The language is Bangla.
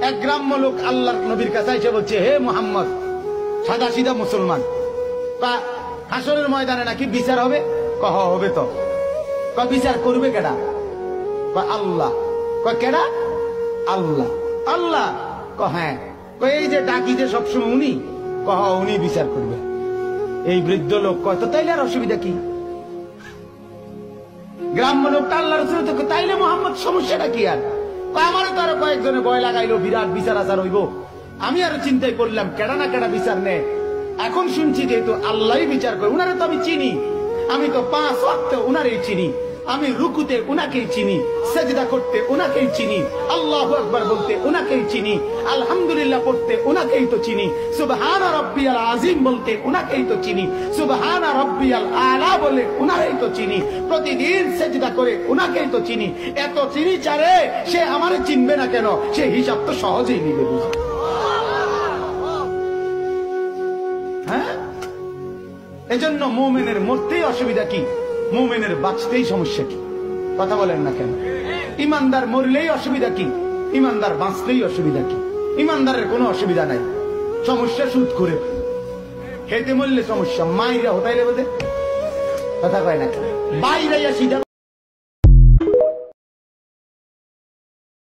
এক গ্রাম্য লোক আল্লাহর নবীর কাছে এসে বলছে, হে মুহাম্মদ, সাদা সিধা মুসলমান, হাসরের ময়দানে নাকি বিচার হবে? কহ হবে তো। বিচার করবে কেডা? আল্লাহ। কেডা? আল্লাহ। আল্লাহ? হ্যাঁ। এই যে ডাকি যে সবসময় উনি, কহ উনি বিচার করবে। এই বৃদ্ধ লোক কয়, তো তাইলে আর অসুবিধা কি? গ্রাম্য লোকটা আল্লাহ রসুল, তাইলে মোহাম্মদ সমস্যাটা কি? আর আমারও তো আরো কয়েকজনে ভয় লাগাইলো, বিরাট বিচার আচার হইব। আমি আরো চিন্তাই করলাম কেডা না কেডা বিচার নেয়। এখন শুনছি যেহেতু আল্লাহ বিচার করে, উনারে তো আমি চিনি, আমি তো 5 ওয়াক্ত উনারেই চিনি, আমি রুকুতে উনাকেই চিনি, সেজদা করতে উনাকেই চিনি, আল্লাহু আকবার বলতে উনাকেই চিনি, আলহামদুলিল্লাহ পড়তে উনাকেই তো চিনি, সুবহানা রাব্বিয়াল আযীম বলতে উনাকেই তো চিনি, সুবহানা রাব্বিয়াল আলা বলে উনাকেই তো চিনি, প্রতিদিন সেজদা করে উনাকেই তো চিনি। এত চিনি চারে, সে আমারে চিনবে না কেন? সে হিসাব তো সহজেই নিবে। বুঝা? হ্যাঁ, এজন্য মুমিনের মরতেই অসুবিধা কি? মুমিনের বাঁচতেই সমস্যা কি? কথা বলেন না কেন? ইমানদার মরলেই অসুবিধা কি? ইমানদার বাঁচলেই অসুবিধা কি? ইমানদারের কোনো অসুবিধা নাই। সমস্যা সুদ করে খেতে মরলে সমস্যা, মাইরা হটাইলে বোধে কথা কয় না, বাইরে সিধা